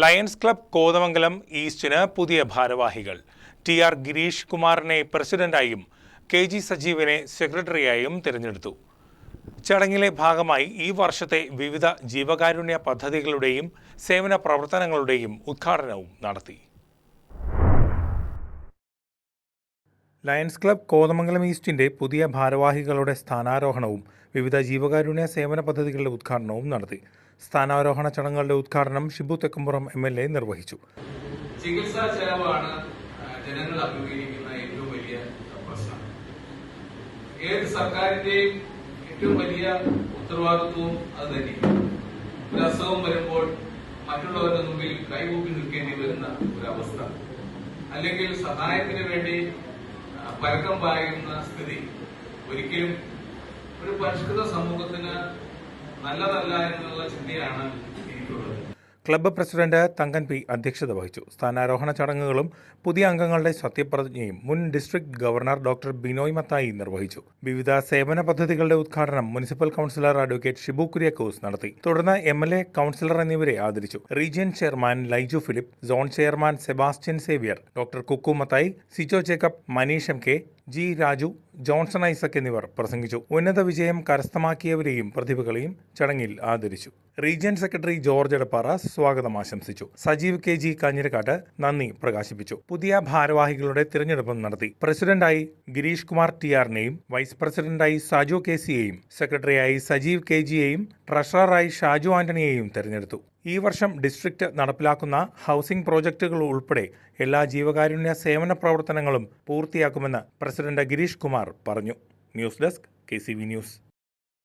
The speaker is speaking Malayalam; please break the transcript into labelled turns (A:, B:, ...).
A: ലയൺസ് ക്ലബ് കോതമംഗലം ഈസ്റ്റിന് പുതിയ ഭാരവാഹികൾ. ടി.ആർ. ഗിരീഷ് കുമാറിനെ പ്രസിഡന്റായും കെ.ജി. സജീവിനെ സെക്രട്ടറിയായും തിരഞ്ഞെടുത്തു. ചടങ്ങിലെ ഭാഗമായി ഈ വർഷത്തെ വിവിധ ജീവകാരുണ്യ പദ്ധതികളുടെയും സേവന പ്രവർത്തനങ്ങളുടെയും ഉദ്ഘാടനവും നടത്തി. ലയൺസ് ക്ലബ് കോതമംഗലം ഈസ്റ്റിന്റെ പുതിയ ഭാരവാഹികളുടെ സ്ഥാനാരോഹണവും വിവിധ ജീവകാരുണ്യ സേവന പദ്ധതികളുടെ ഉദ്ഘാടനവും നടത്തി. സ്ഥാനാരോഹണ ചടങ്ങുകളുടെ ഉദ്ഘാടനം ഷിബു തെക്കുംപുറം എം.എൽ.എ. നിർവഹിച്ചു.
B: ചികിത്സാ ചെലവാണ് ജനങ്ങൾ അഭിമുഖീകരിക്കുന്ന ഏറ്റവും വലിയ പ്രശ്നം. ഏത് സർക്കാരിന്റെയും ഏറ്റവും വലിയ ഉത്തരവാദിത്വവും അത് തന്നെയാണ്. ഒരു അസുഖം വരുമ്പോൾ മറ്റുള്ളവരുടെ മുമ്പിൽ കൈകൂപ്പി നിൽക്കേണ്ടി വരുന്ന ഒരവസ്ഥ, അല്ലെങ്കിൽ സഹായത്തിന് വേണ്ടി പരക്കം പായുന്ന സ്ഥിതി ഒരിക്കലും ഒരു പരിഷ്കൃത സമൂഹത്തിന് നല്ലതല്ല എന്നുള്ള ചിന്തയാണ് എനിക്കുള്ളത്.
A: ക്ലബ്ബ് പ്രസിഡന്റ് തങ്കൻ പി അധ്യക്ഷത വഹിച്ചു. സ്ഥാനാരോഹണ ചടങ്ങുകളും പുതിയ അംഗങ്ങളുടെ സത്യപ്രതിജ്ഞയും മുൻ district governor doctor Binoy Mathai നിർവഹിച്ചു. വിവിധ സേവന പദ്ധതികളുടെ ഉദ്ഘാടനം municipal councillor advocate Shibu Kuriakose നടത്തി. തുടർന്ന് എം.എൽ.എ., കൌൺസിലർ എന്നിവരെ ആദരിച്ചു. Region chairman Laiju Philip, zone chairman Sebastian Xavier, doctor Kukku Mathai, Sijo Jacob, Maneesh M K., G. Raju, Johnson Isaac എന്നിവർ പ്രസംഗിച്ചു. ഉന്നത വിജയം കരസ്ഥമാക്കിയവരെയും പ്രതിഭകളെയും ചടങ്ങിൽ ആദരിച്ചു. റീജിയൻ സെക്രട്ടറി ജോർജ് എടപ്പാറ സ്വാഗതം ആശംസിച്ചു. സജീവ് കെ.ജി. കാഞ്ഞിരക്കാട്ട് നന്ദി പ്രകാശിപ്പിച്ചു. പുതിയ ഭാരവാഹികളുടെ തിരഞ്ഞെടുപ്പും നടത്തി. പ്രസിഡന്റായി ഗിരീഷ് കുമാർ ടി.ആറിനെയും വൈസ് പ്രസിഡന്റായി സാജു കെ.സിയെയും സെക്രട്ടറിയായി സജീവ് കെ.ജിയെയും ട്രഷററായി ഷാജു ആന്റണിയെയും തിരഞ്ഞെടുത്തു. ഈ വർഷം ഡിസ്ട്രിക്ട് നടപ്പിലാക്കുന്ന ഹൗസിംഗ് പ്രോജക്റ്റുകൾ ഉൾപ്പെടെ എല്ലാ ജീവകാരുണ്യ സേവന പ്രവർത്തനങ്ങളും പൂർത്തിയാക്കുമെന്ന് പ്രസിഡന്റ് ഗിരീഷ് കുമാർ പറഞ്ഞു. News desk KCV news.